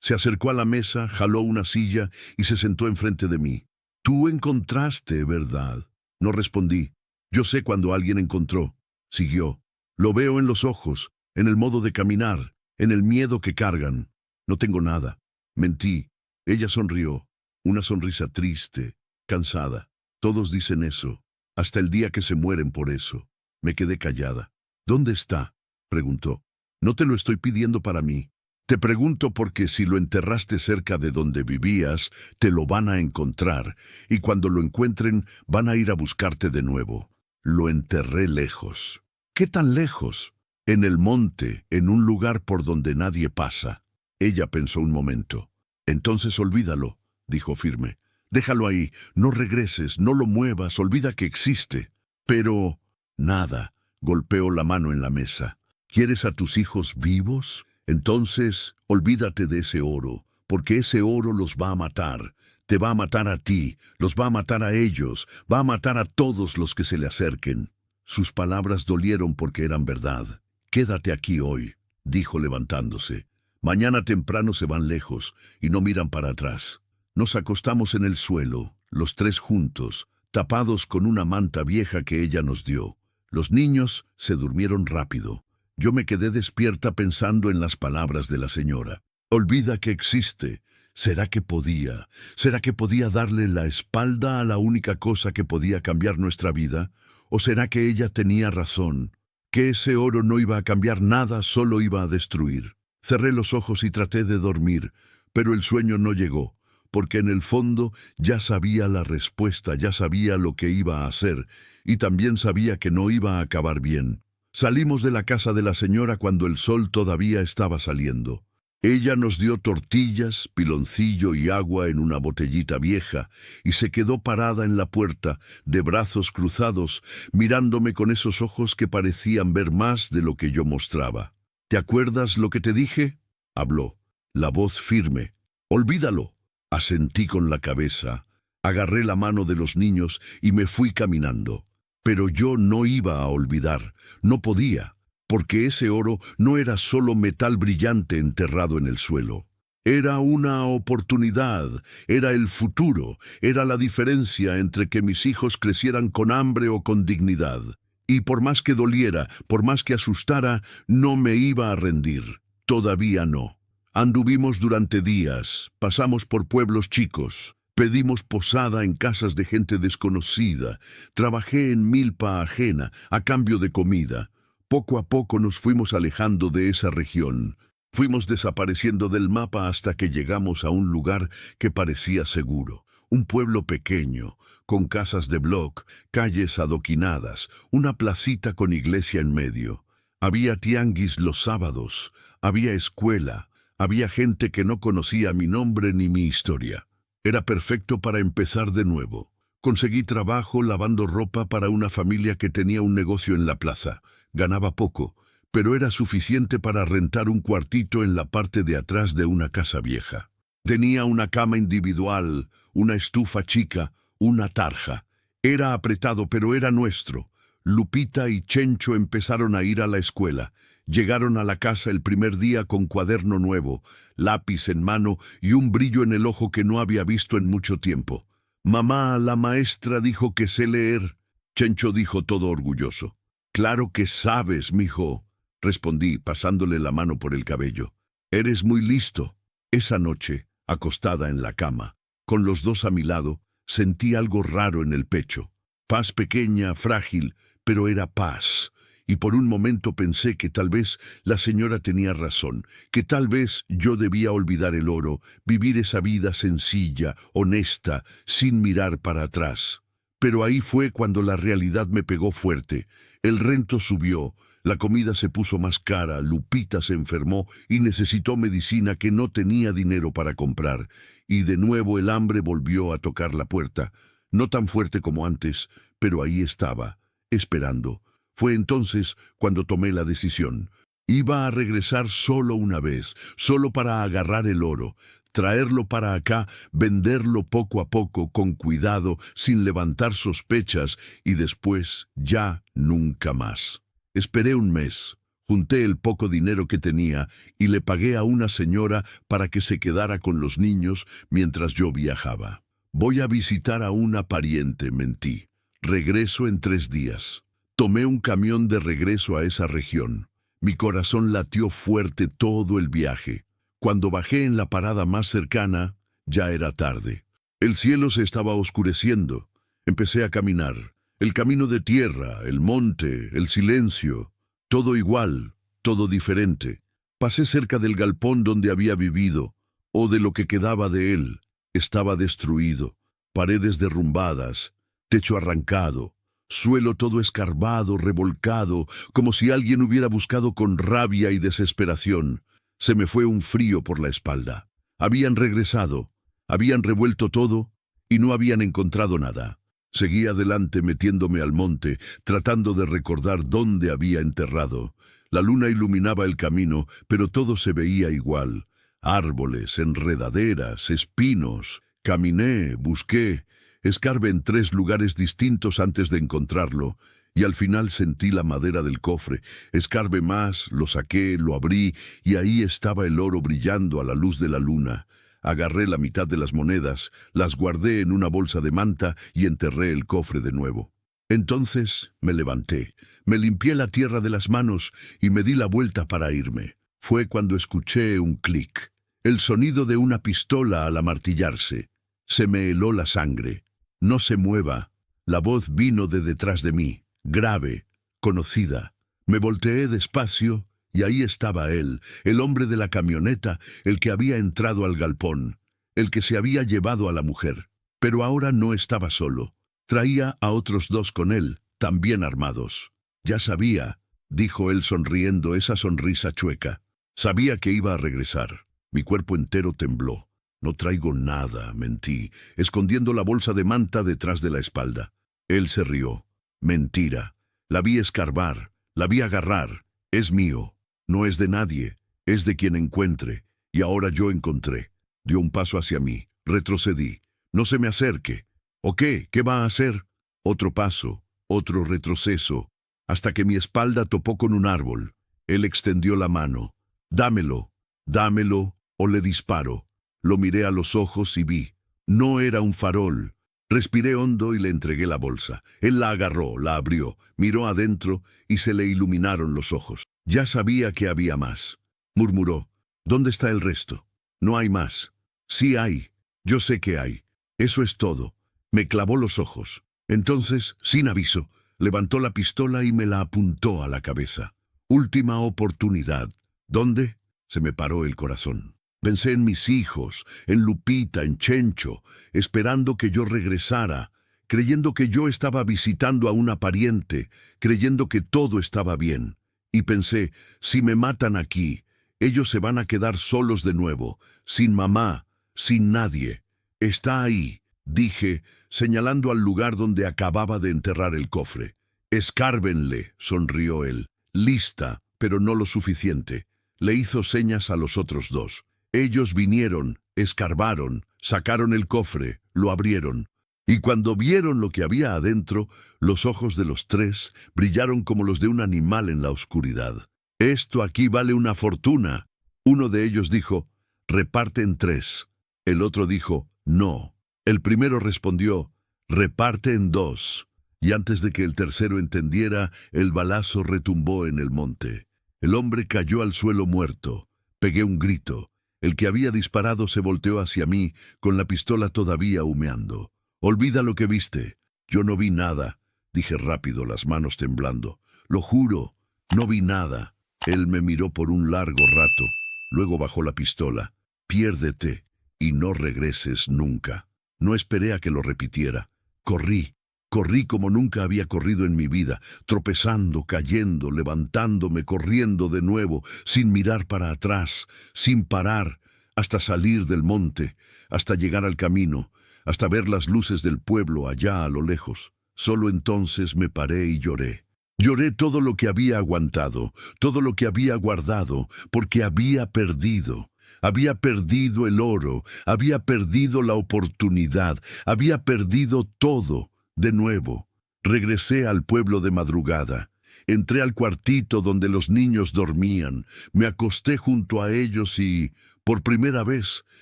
Se acercó a la mesa, jaló una silla y se sentó enfrente de mí. Tú encontraste, ¿verdad? No respondí. Yo sé cuando alguien encontró. Siguió. Lo veo en los ojos, en el modo de caminar, en el miedo que cargan. No tengo nada. Mentí. Ella sonrió. Una sonrisa triste, cansada. Todos dicen eso, hasta el día que se mueren por eso. Me quedé callada. ¿Dónde está?, preguntó. No te lo estoy pidiendo para mí. Te pregunto porque si lo enterraste cerca de donde vivías, te lo van a encontrar, y cuando lo encuentren, van a ir a buscarte de nuevo. Lo enterré lejos. ¿Qué tan lejos? En el monte, en un lugar por donde nadie pasa. Ella pensó un momento. Entonces olvídalo, dijo firme. Déjalo ahí, no regreses, no lo muevas, olvida que existe. Pero, nada, golpeó la mano en la mesa. ¿Quieres a tus hijos vivos? Entonces, olvídate de ese oro, porque ese oro los va a matar. Te va a matar a ti, los va a matar a ellos, va a matar a todos los que se le acerquen. Sus palabras dolieron porque eran verdad. Quédate aquí hoy, dijo levantándose. Mañana temprano se van lejos y no miran para atrás. Nos acostamos en el suelo, los 3 juntos, tapados con una manta vieja que ella nos dio. Los niños se durmieron rápido. Yo me quedé despierta pensando en las palabras de la señora. Olvida que existe. ¿Será que podía? ¿Será que podía darle la espalda a la única cosa que podía cambiar nuestra vida? ¿O será que ella tenía razón? Que ese oro no iba a cambiar nada, solo iba a destruir. Cerré los ojos y traté de dormir, pero el sueño no llegó, porque en el fondo ya sabía la respuesta, ya sabía lo que iba a hacer, y también sabía que no iba a acabar bien. Salimos de la casa de la señora cuando el sol todavía estaba saliendo. Ella nos dio tortillas, piloncillo y agua en una botellita vieja, y se quedó parada en la puerta, de brazos cruzados, mirándome con esos ojos que parecían ver más de lo que yo mostraba. ¿Te acuerdas lo que te dije?, habló, la voz firme. Olvídalo. Asentí con la cabeza, agarré la mano de los niños y me fui caminando. Pero yo no iba a olvidar, no podía, porque ese oro no era solo metal brillante enterrado en el suelo. Era una oportunidad, era el futuro, era la diferencia entre que mis hijos crecieran con hambre o con dignidad. Y por más que doliera, por más que asustara, no me iba a rendir. Todavía no. Anduvimos durante días, pasamos por pueblos chicos, pedimos posada en casas de gente desconocida, trabajé en milpa ajena a cambio de comida. Poco a poco nos fuimos alejando de esa región. Fuimos desapareciendo del mapa hasta que llegamos a un lugar que parecía seguro. Un pueblo pequeño, con casas de bloc, calles adoquinadas, una placita con iglesia en medio. Había tianguis los sábados, había escuela, había gente que no conocía mi nombre ni mi historia. Era perfecto para empezar de nuevo. Conseguí trabajo lavando ropa para una familia que tenía un negocio en la plaza. Ganaba poco, pero era suficiente para rentar un cuartito en la parte de atrás de una casa vieja. Tenía una cama individual, una estufa chica, una tarja. Era apretado, pero era nuestro. Lupita y Chencho empezaron a ir a la escuela. Llegaron a la casa el primer día con cuaderno nuevo, lápiz en mano y un brillo en el ojo que no había visto en mucho tiempo. «Mamá, la maestra dijo que sé leer», Chencho dijo todo orgulloso. «Claro que sabes, mijo», respondí, pasándole la mano por el cabello. «Eres muy listo». Esa noche, acostada en la cama, con los dos a mi lado, sentí algo raro en el pecho. Paz pequeña, frágil, pero era paz. Y por un momento pensé que tal vez la señora tenía razón, que tal vez yo debía olvidar el oro, vivir esa vida sencilla, honesta, sin mirar para atrás. Pero ahí fue cuando la realidad me pegó fuerte. El rento subió, la comida se puso más cara, Lupita se enfermó y necesitó medicina que no tenía dinero para comprar. Y de nuevo el hambre volvió a tocar la puerta. No tan fuerte como antes, pero ahí estaba, esperando. Fue entonces cuando tomé la decisión. Iba a regresar solo una vez, solo para agarrar el oro, traerlo para acá, venderlo poco a poco, con cuidado, sin levantar sospechas, y después ya nunca más. Esperé un mes, junté el poco dinero que tenía y le pagué a una señora para que se quedara con los niños mientras yo viajaba. «Voy a visitar a una pariente», mentí. «Regreso en 3 días». Tomé un camión de regreso a esa región. Mi corazón latió fuerte todo el viaje. Cuando bajé en la parada más cercana, ya era tarde. El cielo se estaba oscureciendo. Empecé a caminar. El camino de tierra, el monte, el silencio. Todo igual, todo diferente. Pasé cerca del galpón donde había vivido, o de lo que quedaba de él. Estaba destruido. Paredes derrumbadas, techo arrancado. Suelo todo escarbado, revolcado, como si alguien hubiera buscado con rabia y desesperación. Se me fue un frío por la espalda. Habían regresado, habían revuelto todo y no habían encontrado nada. Seguí adelante metiéndome al monte, tratando de recordar dónde había enterrado. La luna iluminaba el camino, pero todo se veía igual. Árboles, enredaderas, espinos. Caminé, busqué. Escarbé en 3 lugares distintos antes de encontrarlo, y al final sentí la madera del cofre. Escarbé más, lo saqué, lo abrí, y ahí estaba el oro brillando a la luz de la luna. Agarré la mitad de las monedas, las guardé en una bolsa de manta y enterré el cofre de nuevo. Entonces me levanté, me limpié la tierra de las manos y me di la vuelta para irme. Fue cuando escuché un clic, el sonido de una pistola al amartillarse. Se me heló la sangre. «No se mueva». La voz vino de detrás de mí, grave, conocida. Me volteé despacio y ahí estaba él, el hombre de la camioneta, el que había entrado al galpón, el que se había llevado a la mujer. Pero ahora no estaba solo. Traía a otros 2 con él, también armados. «Ya sabía», dijo él sonriendo, esa sonrisa chueca. «Sabía que iba a regresar». Mi cuerpo entero tembló. «No traigo nada», mentí, escondiendo la bolsa de manta detrás de la espalda. Él se rió. «Mentira. La vi escarbar, la vi agarrar. Es mío. No es de nadie, es de quien encuentre. Y ahora yo encontré». Dio un paso hacia mí. Retrocedí. «No se me acerque». «¿O qué? ¿Qué va a hacer?» Otro paso, otro retroceso, hasta que mi espalda topó con un árbol. Él extendió la mano. «Dámelo, dámelo, o le disparo». Lo miré a los ojos y vi. No era un farol. Respiré hondo y le entregué la bolsa. Él la agarró, la abrió, miró adentro y se le iluminaron los ojos. «Ya sabía que había más», murmuró. «¿Dónde está el resto?» «No hay más». «Sí hay. Yo sé que hay. Eso es todo». Me clavó los ojos. Entonces, sin aviso, levantó la pistola y me la apuntó a la cabeza. Última oportunidad. ¿Dónde? Se me paró el corazón. Pensé en mis hijos, en Lupita, en Chencho, esperando que yo regresara, creyendo que yo estaba visitando a una pariente, creyendo que todo estaba bien. Y pensé, si me matan aquí, ellos se van a quedar solos de nuevo, sin mamá, sin nadie. «Está ahí», dije, señalando al lugar donde acababa de enterrar el cofre. «Escárbenle», sonrió él. «Lista, pero no lo suficiente. Le hizo señas a los otros dos. Ellos vinieron, escarbaron, sacaron el cofre, lo abrieron. Y cuando vieron lo que había adentro, los ojos de los tres brillaron como los de un animal en la oscuridad. «Esto aquí vale una fortuna». Uno de ellos dijo: «Reparte en 3». El otro dijo: «No». El primero respondió: «Reparte en 2». Y antes de que el tercero entendiera, el balazo retumbó en el monte. El hombre cayó al suelo muerto. Pegué un grito. El que había disparado se volteó hacia mí, con la pistola todavía humeando. «Olvida lo que viste». «Yo no vi nada», dije rápido, las manos temblando. «Lo juro, no vi nada». Él me miró por un largo rato. Luego bajó la pistola. «Piérdete y no regreses nunca». No esperé a que lo repitiera. Corrí. Corrí como nunca había corrido en mi vida, tropezando, cayendo, levantándome, corriendo de nuevo, sin mirar para atrás, sin parar, hasta salir del monte, hasta llegar al camino, hasta ver las luces del pueblo allá a lo lejos. Solo entonces me paré y lloré. Lloré todo lo que había aguantado, todo lo que había guardado, porque había perdido. Había perdido el oro, había perdido la oportunidad, había perdido todo. De nuevo, regresé al pueblo de madrugada. Entré al cuartito donde los niños dormían. Me acosté junto a ellos y, por primera vez,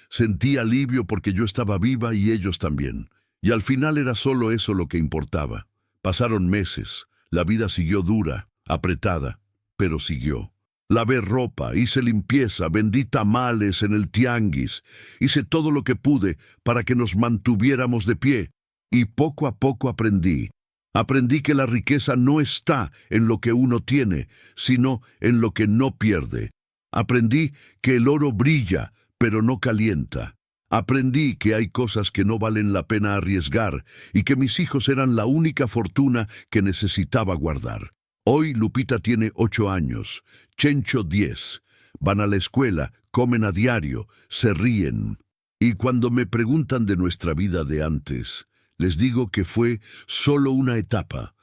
sentí alivio porque yo estaba viva y ellos también. Y al final era solo eso lo que importaba. Pasaron meses. La vida siguió dura, apretada, pero siguió. Lavé ropa, hice limpieza, vendí tamales en el tianguis. Hice todo lo que pude para que nos mantuviéramos de pie. Y poco a poco aprendí. Aprendí que la riqueza no está en lo que uno tiene, sino en lo que no pierde. Aprendí que el oro brilla, pero no calienta. Aprendí que hay cosas que no valen la pena arriesgar y que mis hijos eran la única fortuna que necesitaba guardar. Hoy Lupita tiene 8 años, Chencho 10. Van a la escuela, comen a diario, se ríen. Y cuando me preguntan de nuestra vida de antes, les digo que fue solo una etapa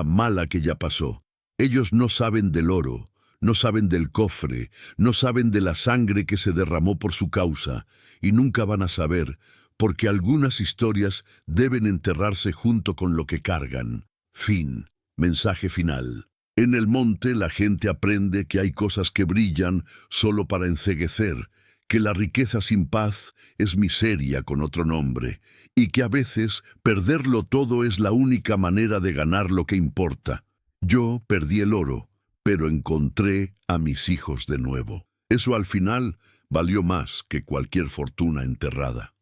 mala que ya pasó. Ellos no saben del oro, no saben del cofre, no saben de la sangre que se derramó por su causa, y nunca van a saber, porque algunas historias deben enterrarse junto con lo que cargan. Fin. Mensaje final. En el monte la gente aprende que hay cosas que brillan solo para enceguecer, que la riqueza sin paz es miseria con otro nombre, y que a veces perderlo todo es la única manera de ganar lo que importa. Yo perdí el oro, pero encontré a mis hijos de nuevo. Eso al final valió más que cualquier fortuna enterrada.